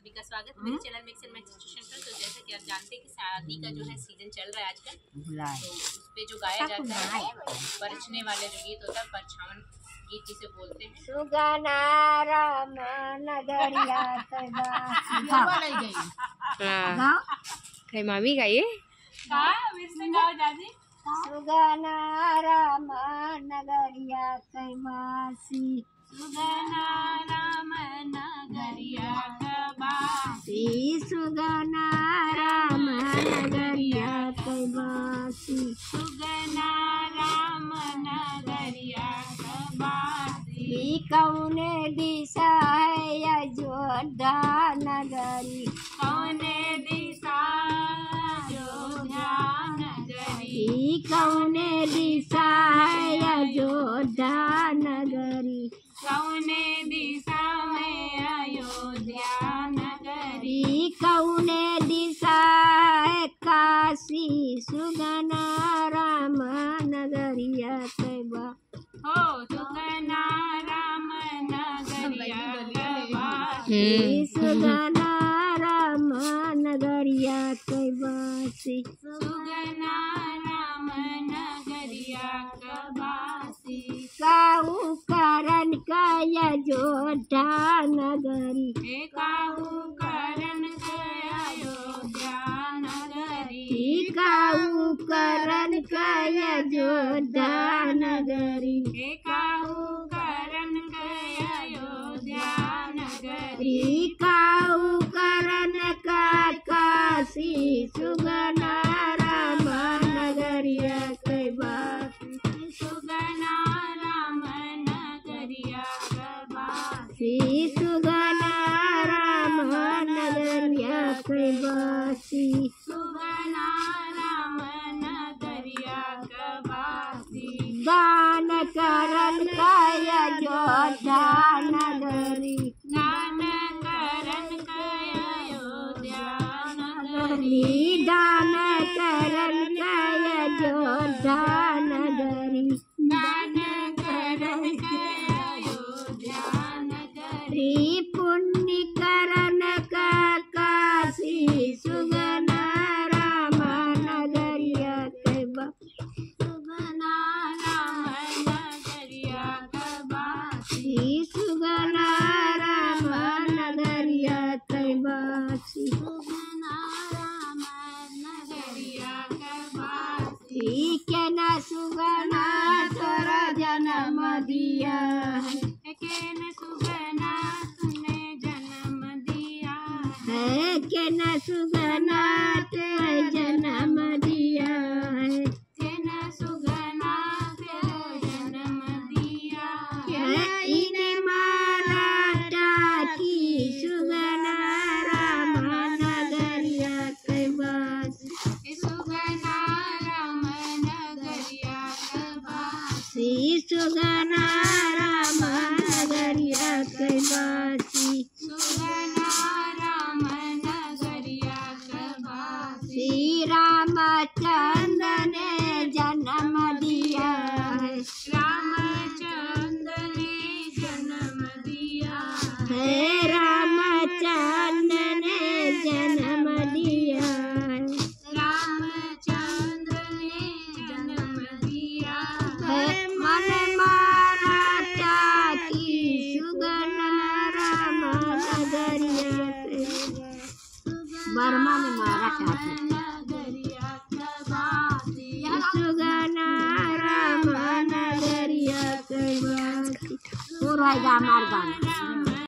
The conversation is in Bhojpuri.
सभी का स्वागत मेरे channel mix and match station पर। तो जैसा कि आप जानते हैं कि शादी का जो है सीजन चल रहा है आजकल, तो उस पे जो गाया जाता है परछने वाले जो गीत होता है, परछावन गीत जिसे बोलते हैं। सुगना राम नगरिया कहीं मामी गाइए सुगना राम नगरिया कैवासी सुगना राम नगरिया कबासी, सुगना राम नगरिया कैवासी सुगना राम नगरिया कबासी। कौन दिशा है अयोध्या नगरी, कौन दिशा अयोध्या नगरी, कौन दिशा है अयोध्या नगरी, कौन दिशा में अयोध्या नगरी, कौन दिशा है काशी सुगना राम नगरिया कैबा हो सुगना राम नगरिया कबासी, सुगना राम नगरिया कैवासी सुगना राम नगरिया कबासी। काहू करण कय अयोध्या नगरी, काहू करण कय अयोध्या नगरी, काहू करण कय अयोध्या नगरी, काहू करण कय अयोध्या नगरी, काहू करण का काशी सुगना राम नगरिया कैवासी सुगना राम नगरिया कबासी, सुगना राम नगरिया कैवासी सुगना राम नगरिया कबासी। दान करण कय अयोध्या नगरी, दान करण कय अयोध्या नगरी, दान करण कय अयोध्या नगरी, दान करण कय अयोध्या नगरी, पुण्य करण का काशी सुगना राम नगरिया कैबा सुगना राम नगरिया कबासी, सुगना राम नगरिया कैवासी सुगना राम नगरिया कबासी। केना सुगना तोरा जन्म दिया केन सुगना तूने जन्म दिया है, केना सुगना तेरे जन्म दिया है, केन सुगना तेरे जन्म दिया इन्हें मारा की सुगना राम नगरिया कैवासी सुगना राम नगरिया कबासी, सुगना राम नगरिया कैवासी सुगना राम नगरिया कबासी। रामचंद्र ने जन्म दिया है, रामचंद्र ने जन्म दिया है रामचंद्र ने जन्म दिया है, रामचंद्र ने जन्म दिया मन मारा की सुगना राम नगरिया बर्मा में मारा टाकी नगरिया कबासी, सुगना राम नगरिया कैवासी। और आएगा हमारा गाना।